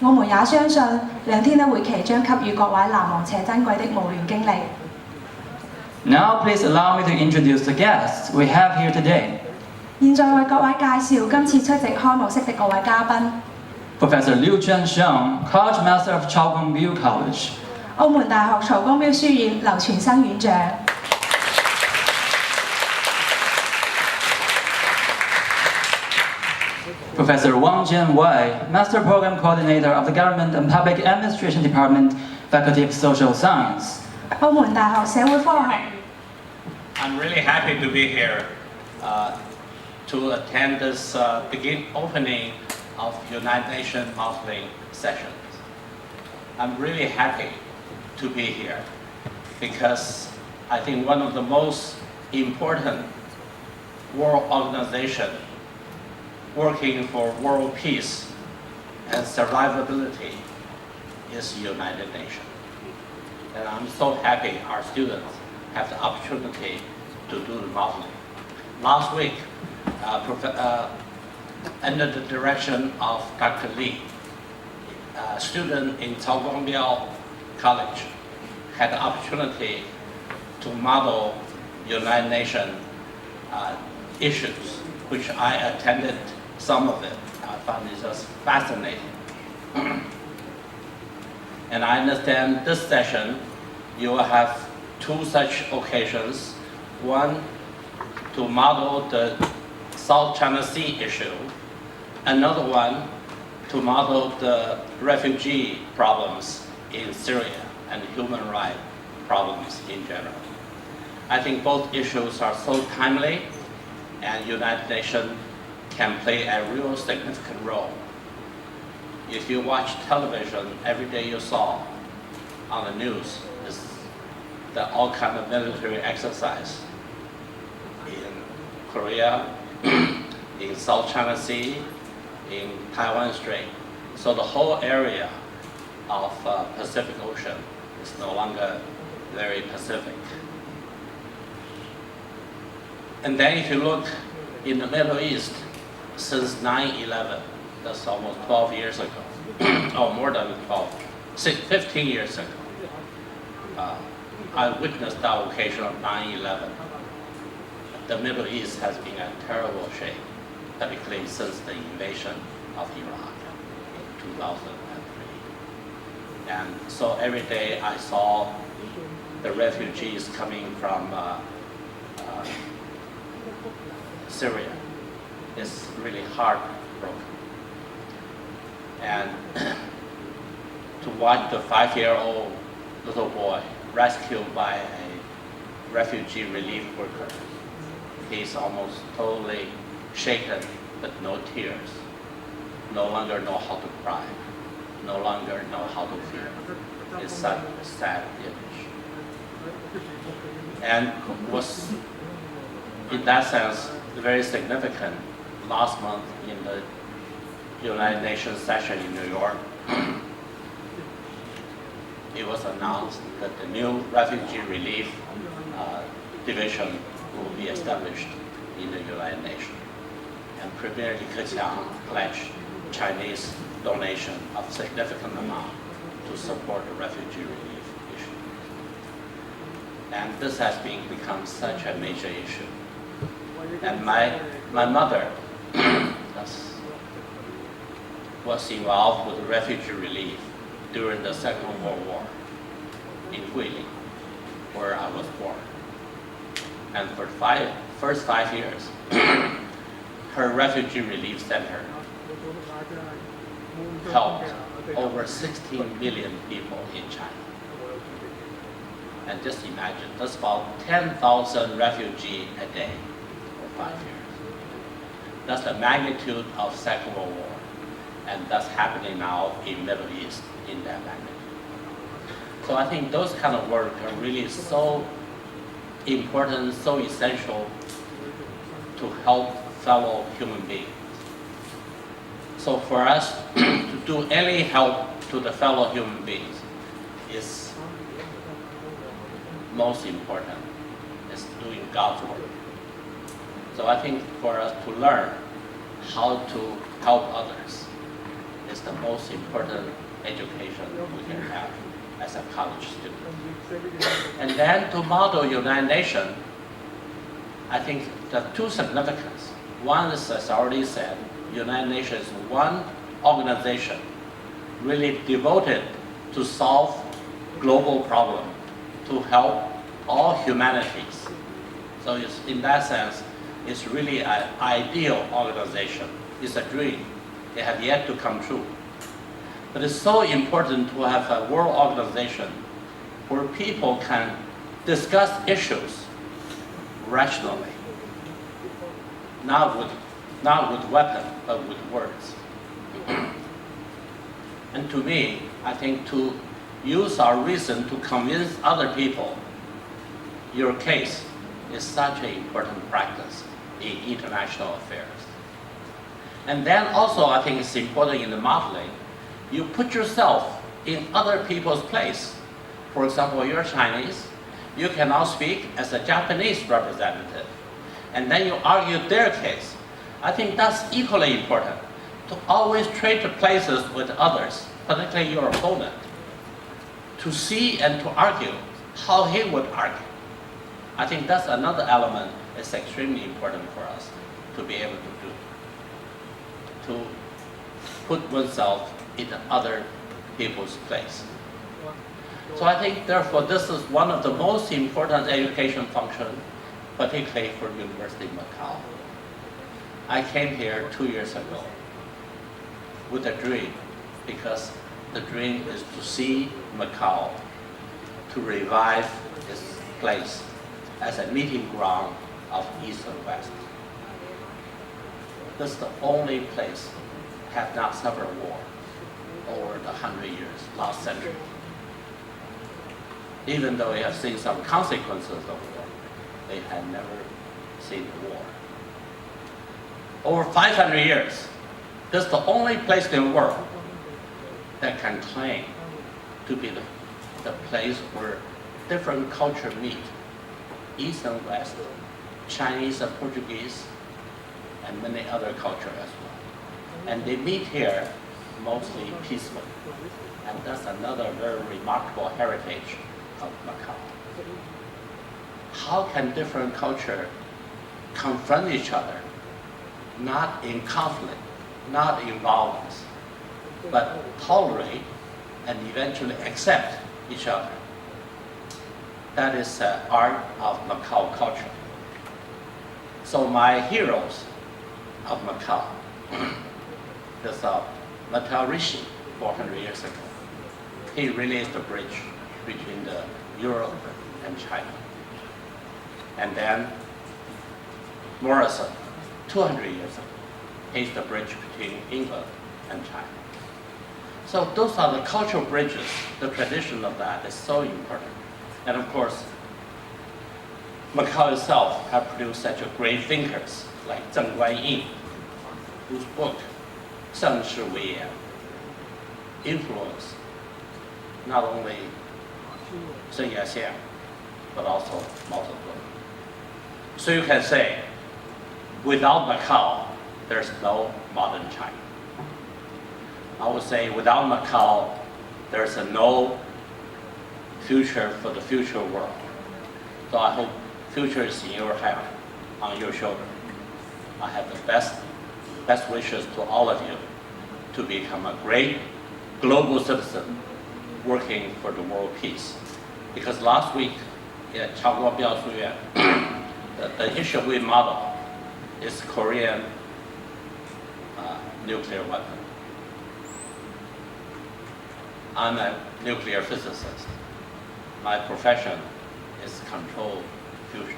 我們也相信2天的會期將給予各位難忘且珍貴的模聯經歷。Now, please allow me to introduce the guests we have here today. 現在為各位介紹今次出席開幕式的各位嘉賓。Professor Liu Chunxiong, College Master of Chao Gongbiu College. 澳門大學曹公標書院劉全生院長。Professor Wang Jianwei, Master Program Coordinator of the Government and Public Administration Department, Faculty of Social Science. 澳門大學社會科學。I'm really happy to be here to attend this opening of United Nations Monthly sessions. I'm really happy to be here because I think one of the most important world organizations working for world peace and survivability is United Nations. And I'm so happy our students have the opportunity to do the modeling. Last week, under the direction of Dr. Li, a student in Cao Gongbiao College had the opportunity to model United Nations issues, which I attended some of it. I found it just fascinating. And I understand this session, you will have 2 such occasions. One, to model the South China Sea issue. Another one, to model the refugee problems in Syria and human rights problems in general. I think both issues are so timely, and United Nations can play a real significant role. If you watch television, every day you saw on the news is that all kind of military exercise in Korea, in South China Sea, in Taiwan Strait. So the whole area of Pacific Ocean is no longer very Pacific. And then if you look in the Middle East, since 9/11, that's almost 12 years ago, or more than 15 years ago, I witnessed the occasion of 9/11. The Middle East has been in terrible shape, particularly since the invasion of Iraq in 2003. And so every day I saw the refugees coming from Syria. It's really heartbroken. And to watch the 5-year-old little boy rescued by a refugee relief worker, he's almost totally shaken, but no tears. No longer know how to cry. No longer know how to feel. It's such a sad image. And was, in that sense, very significant. Last month in the United Nations session in New York, it was announced that the new refugee relief division will be established in the United Nations. And Premier Li Keqiang pledged Chinese donation of significant amount to support the refugee relief issue. And this has become such a major issue. And my mother was involved with refugee relief during the Second World War in Guilin, where I was born. And for first 5 years, her refugee relief center helped over 16 million people in China. And just imagine, that's about 10,000 refugees a day for 5 years. That's the magnitude of Second World War. And that's happening now in Middle East in that magnitude. So I think those kind of work are really so important, so essential to help fellow human beings. So for us to do any help to the fellow human beings is most important. It's doing God's work. So I think for us to learn how to help others is the most important education we can have as a college student. And then to model United Nations, I think there are two significance. One is, as I already said, United Nations is one organization really devoted to solve global problems, to help all humanities. So it's, in that sense, it's really an ideal organization. It's a dream. It has yet to come true. But it's so important to have a world organization where people can discuss issues rationally, not with weapons, but with words. And to me, I think to use our reason to convince other people your case is such an important practice in international affairs. And then also, I think it's important in the modeling, you put yourself in other people's place. For example, you're Chinese, you can now speak as a Japanese representative, and then you argue their case. I think that's equally important, to always trade places with others, particularly your opponent, to see and to argue how he would argue. I think that's another element that's extremely important for us to be able to do, to put oneself in other people's place. So I think, therefore, this is one of the most important education functions, particularly for University of Macau. I came here 2 years ago with a dream, because the dream is to see Macau, to revive its place as a meeting ground of East and West. This is the only place that have not suffered war over the 100 years, last century. Even though we have seen some consequences of war, they had never seen war. Over 500 years, this is the only place in the world that can claim to be the place where different cultures meet, East and West, Chinese and Portuguese, and many other cultures as well. And they meet here mostly peacefully. And that's another very remarkable heritage of Macau. How can different cultures confront each other, not in conflict, not in violence, but tolerate and eventually accept each other? That is the art of Macau culture. So my heroes of Macau is Macau Rishi 400 years ago. He really is the bridge between the Europe and China. And then Morrison, 200 years ago, he's the bridge between England and China. So those are the cultural bridges. The tradition of that is so important. And of course, Macau itself has produced such a great thinkers like Zheng Guanyin, whose book, 盛世为言, influenced not only Sun Yat-sen, but also Mao Zedong. So you can say, without Macau, there's no modern China. I would say without Macau, there's no future for the future world. So I hope future is in your hand, on your shoulder. I have the best wishes to all of you to become a great global citizen working for the world peace. Because last week in Chaoguobiao Suyuan, the issue we model is Korean nuclear weapon. I'm a nuclear physicist. My profession is controlled fusion.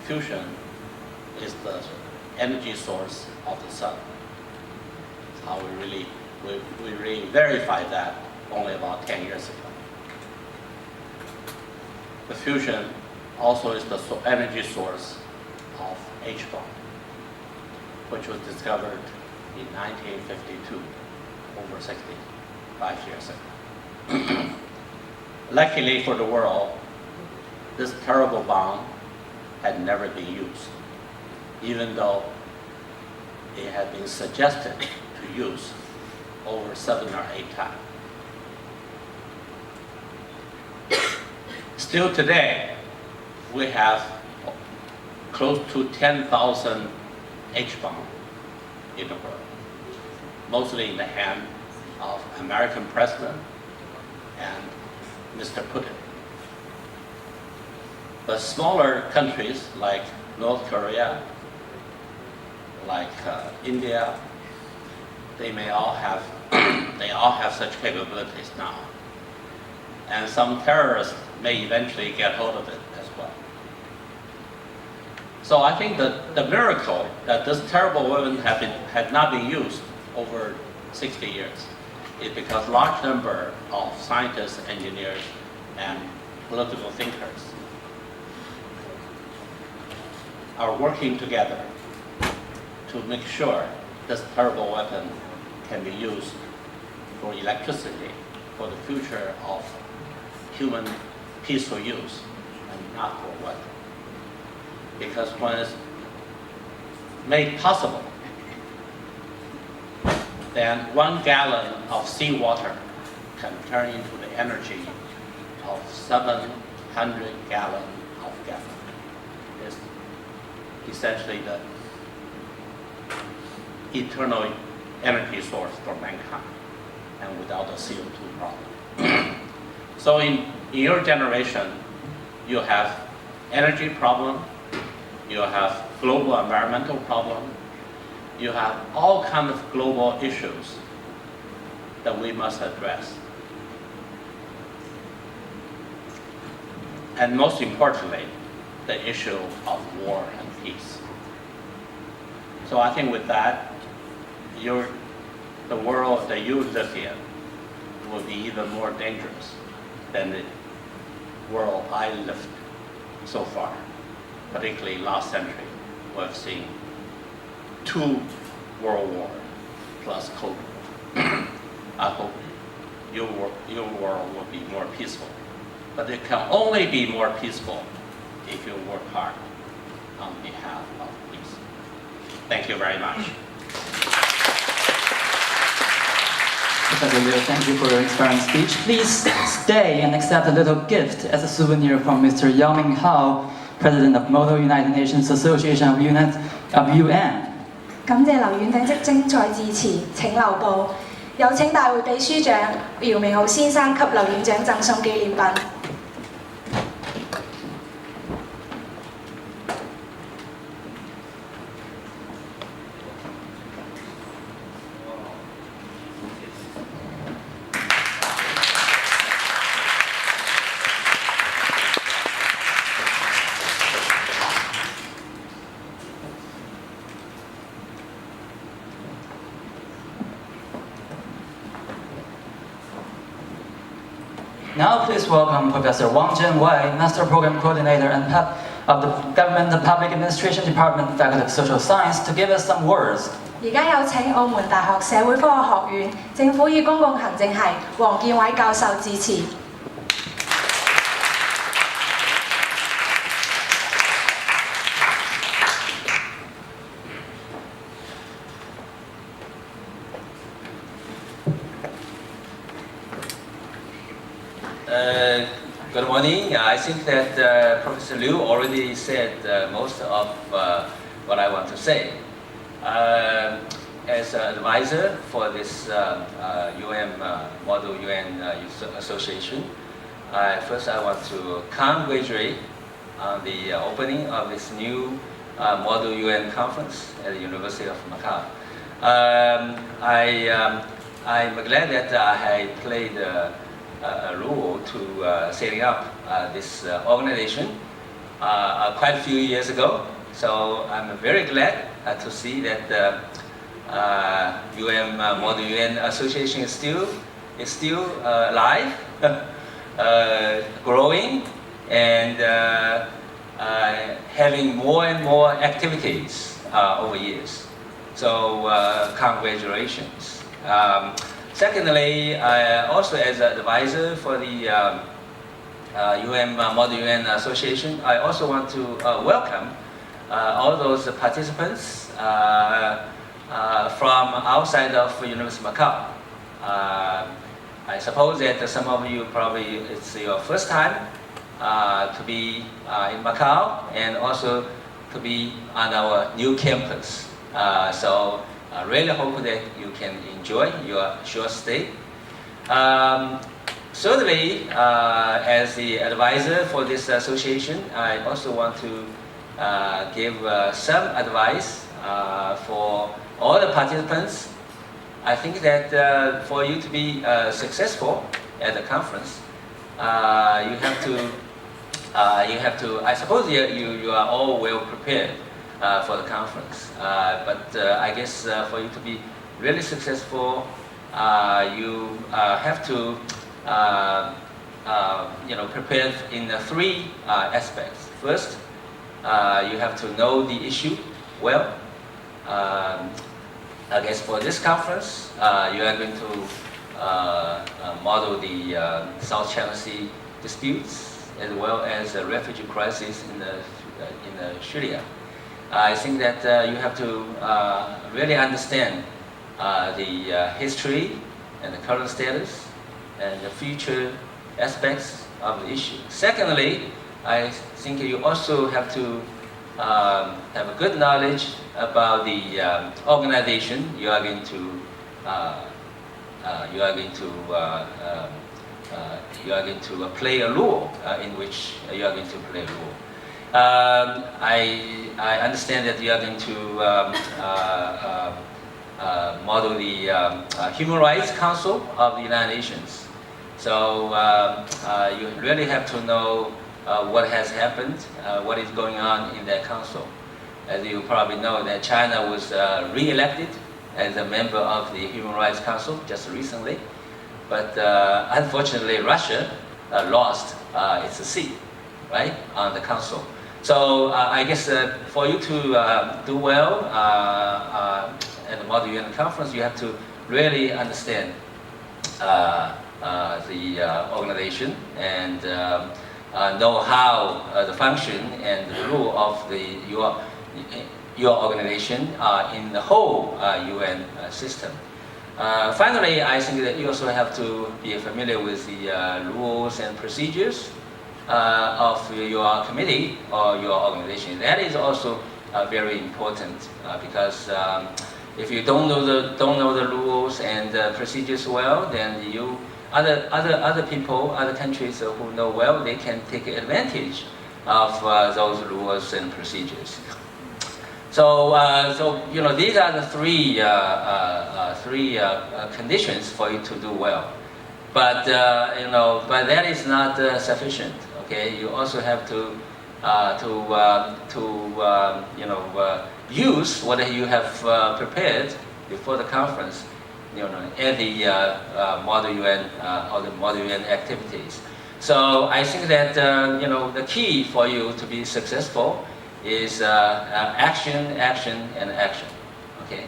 Fusion is the energy source of the sun. It's how we really verified that only about 10 years ago. The fusion also is the energy source of H-bomb, which was discovered in 1952, over 65 years ago. Luckily for the world, this terrible bomb had never been used, even though it had been suggested into use over 7 or 8 times. Still today, we have close to 10,000 H-bomb in the world, mostly in the hand of American president and Mr. Putin. But smaller countries like North Korea, like India, they may all have they all have such capabilities now. And some terrorists may eventually get hold of it as well. So I think that the miracle that this terrible weapon had not been used over 60 years is because large number of scientists, engineers, and political thinkers are working together to make sure this terrible weapon can be used for electricity, for the future of human peaceful use, and not for weapon. Because when it's made possible, then 1 gallon of seawater can turn into the energy of 700 gallons of gas. It's essentially the eternal energy source for mankind, and without the CO2 problem. So in your generation, you have energy problem, you have global environmental problem, you have all kinds of global issues that we must address. And most importantly, the issue of war and peace. So I think with that, the world that you live in will be even more dangerous than the world I lived so far, particularly last century. We have seen 2 world wars plus Cold War. I hope your world will be more peaceful. But it can only be more peaceful if you work hard on behalf of peace. Thank you very much. Professor Liu, thank you for your inspiring speech. Please stay and accept a little gift as a souvenir from Mr. UMMUNC, President of Model United Nations Association of UN. 感謝劉院長的精彩致辭，請留步。有請大會秘書長姚明浩先生給劉院長贈送紀念品。Now please welcome Professor Wang Jianwei, Master Program Coordinator and Head of the Government and Public Administration Department, Faculty of Social Science, to give us some words. 而家有請澳門大學社會科學學院政府與公共行政系黃建偉教授致辭。Good morning. I think that Professor Liu already said most of what I want to say. As an advisor for this Model UN Association, first I want to congratulate on the opening of this new Model UN conference at the University of Macau. I'm glad that I played a role to setting up this organization quite a few years ago. So I'm very glad to see that the Model UN Association is still alive, growing, and having more and more activities over years. So congratulations. Secondly, also as an advisor for the Model UN Association, I also want to welcome all those participants from outside of University of Macau. I suppose that some of you probably it's your first time to be in Macau and also to be on our new campus. So I really hope that you can enjoy your short stay. Certainly, as the advisor for this association, I also want to give some advice for all the participants. I think that for you to be successful at the conference, you have to, I suppose you are all well prepared for the conference. But I guess for you to be really successful, you have to prepare in three aspects. First, you have to know the issue well. I guess for this conference, you are going to model the South China Sea disputes as well as the refugee crisis in Syria. I think that you have to really understand the history and the current status and the future aspects of the issue. Secondly, I think you also have to have a good knowledge about the organization you are going to play a role in which you are going to play a role. I understand that you are going to model the Human Rights Council of the United Nations. So you really have to know what has happened, what is going on in that council. As you probably know, that China was re-elected as a member of the Human Rights Council just recently. But unfortunately, Russia lost its seat, right, on the council. So I guess for you to do well at the Model UN conference, you have to really understand the organization and know how the function and the role of your organization in the whole UN system. Finally, I think that you also have to be familiar with the rules and procedures of your committee or your organization. That is also very important because if you don't know the rules and procedures well, then other people, other countries who know well, they can take advantage of those rules and procedures. So, these are the three conditions for you to do well. But but that is not sufficient. Okay, you also have to use what you have prepared before the conference. At the Model UN or the Model UN activities. So I think that the key for you to be successful is action, action, and action. Okay,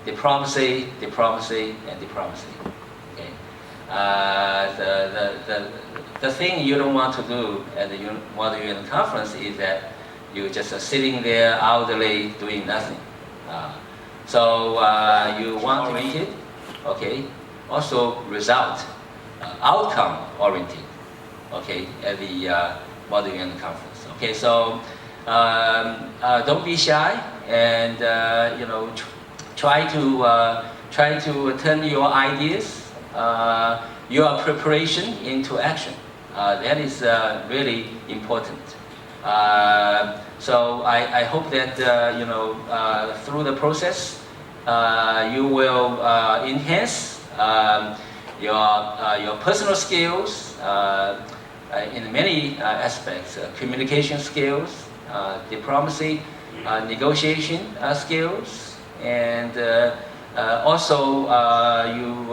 diplomacy, diplomacy, and diplomacy. Okay, the thing you don't want to do at the Model UN conference is that you're just sitting there idly doing nothing. So you want oriented. Okay, also result, outcome oriented. Okay, at the Model UN conference. Okay, so don't be shy and try to turn your ideas, your preparation into action. That is really important. So I hope that through the process you will enhance your personal skills in many aspects, communication skills, diplomacy, negotiation skills, and also you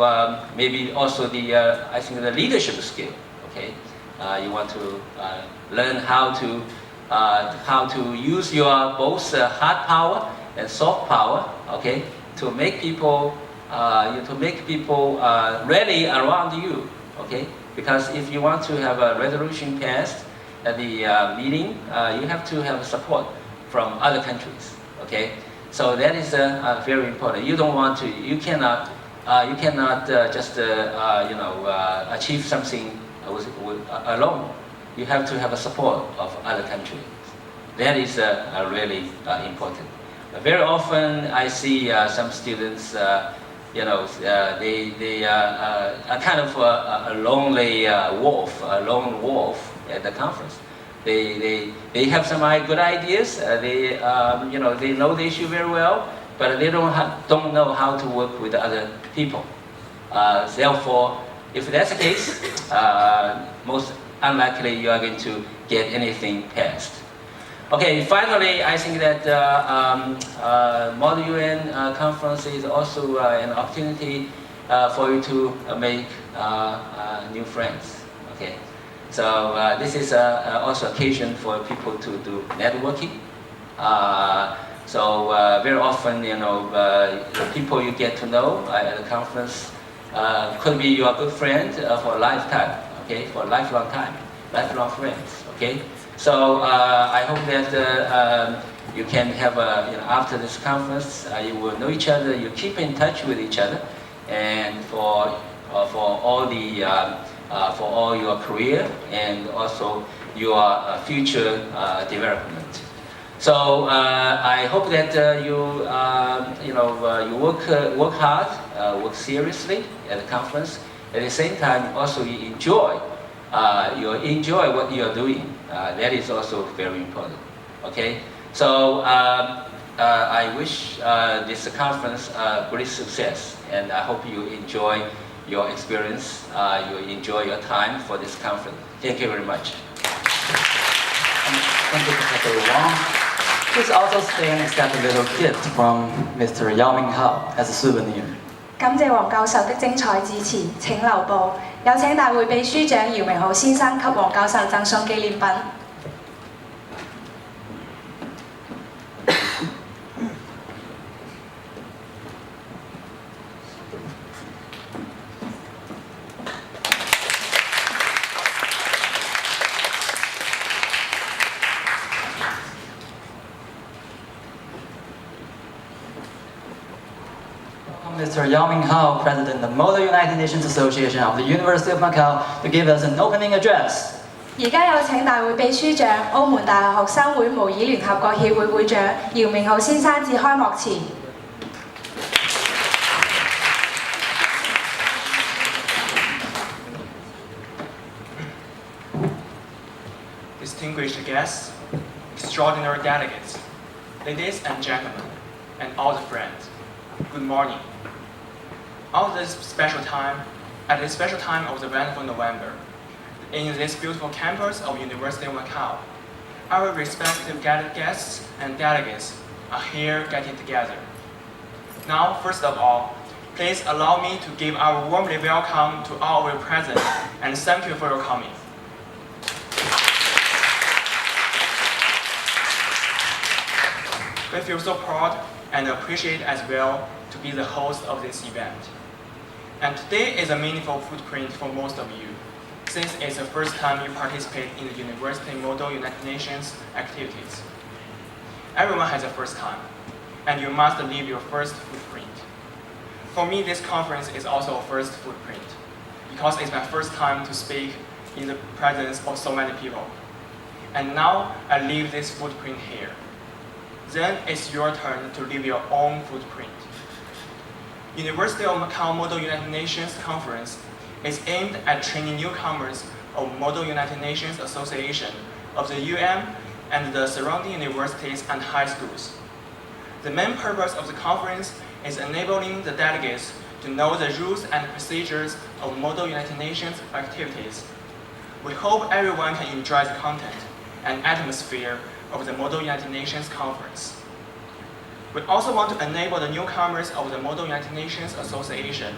maybe also I think the leadership skill. Okay, you want to learn how to use your both hard power and soft power. Okay, to make people rally around you. Okay, because if you want to have a resolution passed at the meeting, you have to have support from other countries. Okay, So that is very important. You don't want to, you cannot just achieve something alone. You have to have a support of other countries. That is really important. Very often I see some students, they are kind of a lonely wolf, a lone wolf at the conference. They have some good ideas. They know the issue very well, but they don't know how to work with other people. Therefore, if that's the case, most unlikely you are going to get anything passed. Okay, finally, I think that Model UN conference is also an opportunity for you to make new friends. Okay, so this is also occasion for people to do networking. So very often, the people you get to know at the conference could be your good friend for a lifetime. Okay, for a lifelong time, lifelong friends. Okay. So I hope that you can have, after this conference, you will know each other. You keep in touch with each other, and for all your career and also your future development. So I hope that you work hard, work seriously at the conference. At the same time, also you enjoy what you are doing. That is also very important. Okay, so I wish this conference great success, and I hope you enjoy your experience. You enjoy your time for this conference. Thank you very much. Thank you, Professor Wang. Please also stay and accept a little gift from Mr. UMMUNC as a souvenir. 感謝黃教授的精彩致辭，請留步。有請大會秘書長姚明浩先生給黃教授贈送紀念品。Mr. UMMUNC, President of Model United Nations Association of the University of Macau, to give us an opening address. 而家有請大會秘書長、澳門大學學生會模擬聯合國協會會長姚明浩先生致開幕詞。Distinguished guests, extraordinary delegates, ladies and gentlemen, and all the friends, good morning. At this special time of the wonderful November, in this beautiful campus of University of Macau, our respective guests and delegates are here getting together. Now, first of all, please allow me to give our warmly welcome to all of you present and thank you for your coming. We feel so proud and appreciate as well to be the host of this event. And today is a meaningful footprint for most of you, since it's the first time you participate in the University Model United Nations activities. Everyone has a first time, and you must leave your first footprint. For me, this conference is also a first footprint, because it's my first time to speak in the presence of so many people. And now I leave this footprint here. Then it's your turn to leave your own footprint. University of Macau Model United Nations Conference is aimed at training newcomers of Model United Nations Association of the UM and the surrounding universities and high schools. The main purpose of the conference is enabling the delegates to know the rules and procedures of Model United Nations activities. We hope everyone can enjoy the content and atmosphere of the Model United Nations Conference. We also want to enable the newcomers of the Model United Nations Association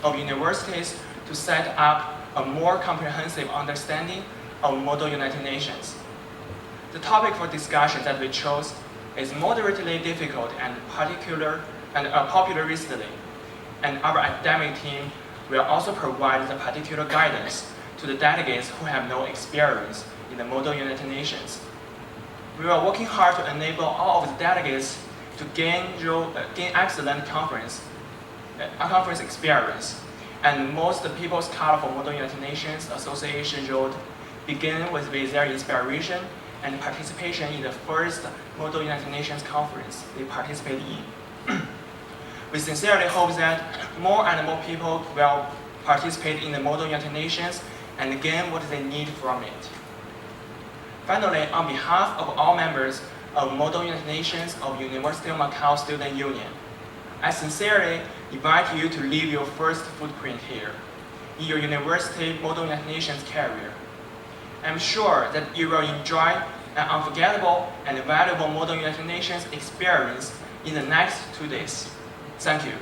of Universities to set up a more comprehensive understanding of Model United Nations. The topic for discussion that we chose is moderately difficult and popular recently, and our academic team will also provide the particular guidance to the delegates who have no experience in the Model United Nations. We are working hard to enable all of the delegates to gain excellent conference experience. And most people's call for Model United Nations Association road begin with their inspiration and participation in the first Model United Nations conference they participated in. We sincerely hope that more and more people will participate in the Model United Nations and gain what they need from it. Finally, on behalf of all members of Model United Nations of University of Macau Student Union, I sincerely invite you to leave your first footprint here in your university Model United Nations career. I'm sure that you will enjoy an unforgettable and valuable Model United Nations experience in the next 2 days. Thank you.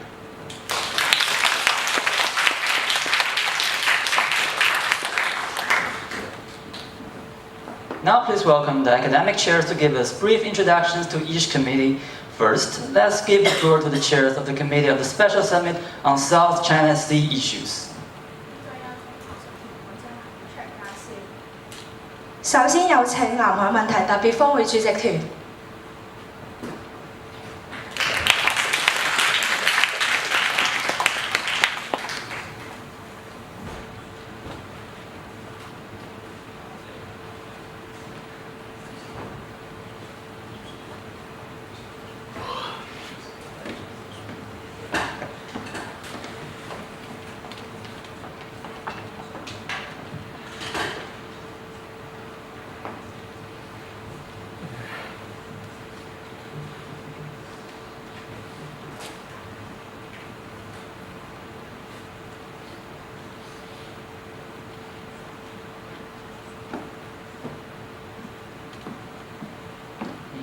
Now please welcome the academic chairs to give us brief introductions to each committee. First, let's give the floor to the chairs of the Committee of the Special Summit on South China Sea Issues. 首先有請南海問題特別峰會主席團。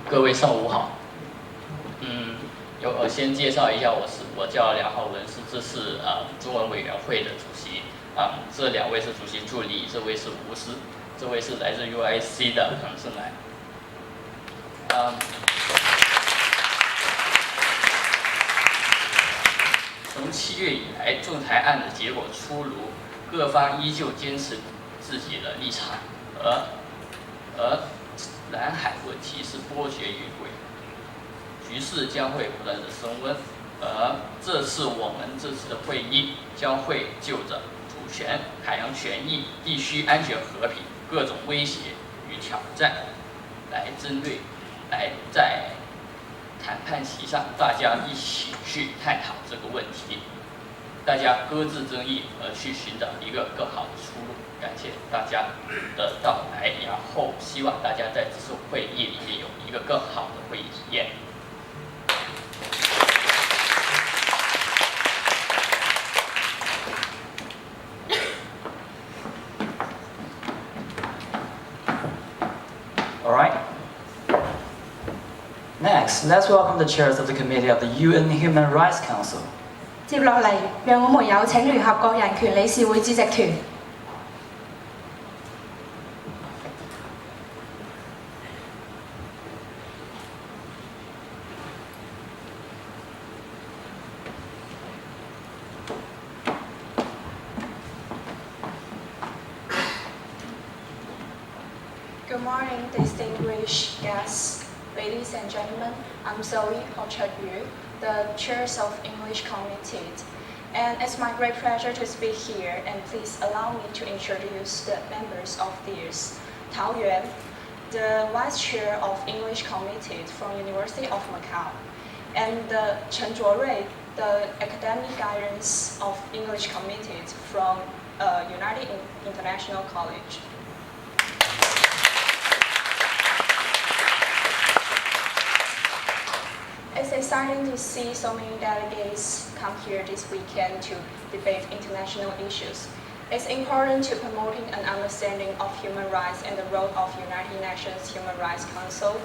各位上午好，我先介绍一下，我叫梁浩文，这是中文委员会的主席，这2位是主席助理，这位是吴师，这位是来自 UIC 的彭胜来。从7月以来，仲裁案的结果出炉，各方依旧坚持自己的立场，而南海问题是波谲云诡，局势将会不断的升温。而这次的会议将会就着主权、海洋权益、地区安全和平各种威胁与挑战来在谈判席上大家一起去探讨这个问题，大家搁置争议而去寻找一个更好的出路。感谢大家的到来，然后希望大家在这次会议里面有一个更好的会议体验。All right. Next, let's welcome the chairs of the Committee of the UN Human Rights Council. 接落嚟，讓我們有請聯合國人權理事會主席團。Good morning, distinguished guests, ladies and gentlemen. I'm Zoe Hochadyu, the chair of English Committee, and it's my great pleasure to speak here. And please allow me to introduce the members of this: Tao Yuan, the vice chair of English Committee from University of Macau, and Chen Zhuorui, the academic guidance of English Committee from United International College. It's exciting to see so many delegates come here this weekend to debate international issues. It's important to promoting an understanding of human rights and the role of United Nations Human Rights Council,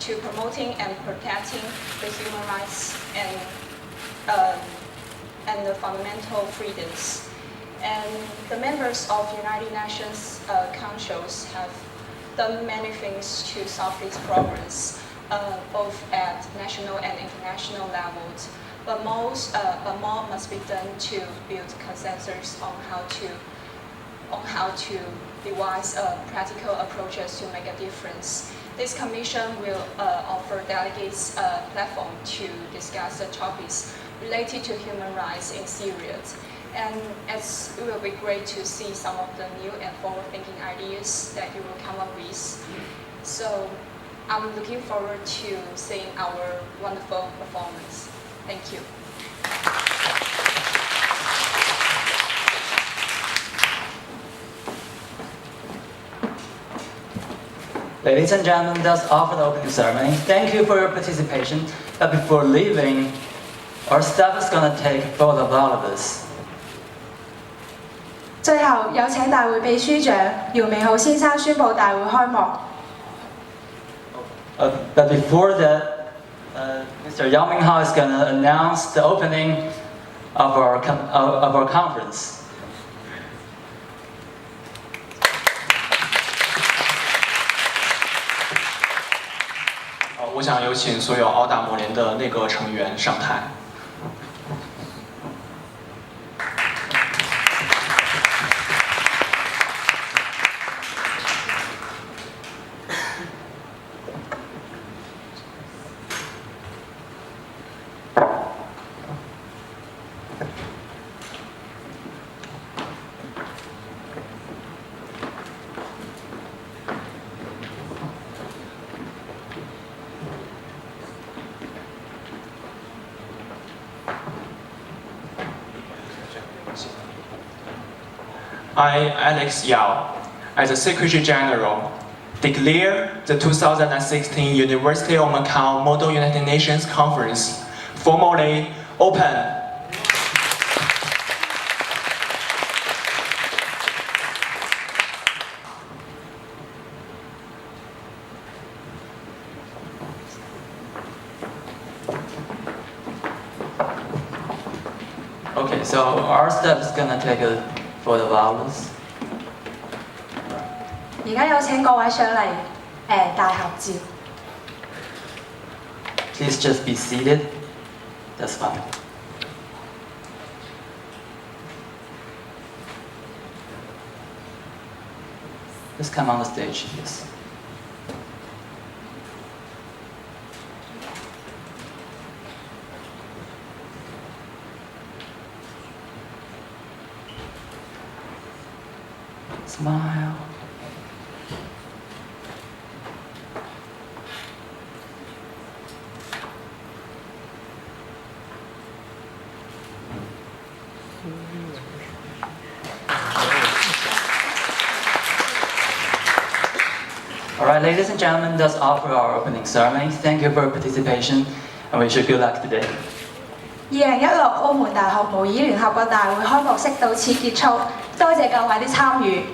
to promoting and protecting the human rights and the fundamental freedoms. And the members of United Nations councils have done many things to solve these problems. Both at national and international levels, but more must be done to build consensus on how to devise practical approaches to make a difference. This commission will offer delegates a platform to discuss the topics related to human rights in Syria. And it will be great to see some of the new and forward-thinking ideas that you will come up with. So I'm looking forward to seeing our wonderful performance. Thank you. Ladies and gentlemen, that's all for the opening ceremony. Thank you for your participation. But before leaving, our staff is going to take a photo of all of us. 最後有請大會秘書長姚明浩先生宣布大會開幕。But before that, Mr. Yao Minghao is going to announce the opening of our conference. 我想有请所有澳大模联的内阁成员上台。I, Alex Yao, as the Secretary General, declare the 2016 University of Macau Model United Nations Conference formally open. Okay, so our staff is going to take a photo of all of us. 而家有請各位上嚟大合照。Please just be seated. That's fine. Just come on the stage, yes. Smile. All right, ladies and gentlemen, that's all for our opening ceremony. Thank you for your participation, and wish you good luck today. 2016澳門大學模擬聯合國大會開幕式到此結束，多謝各位的參與。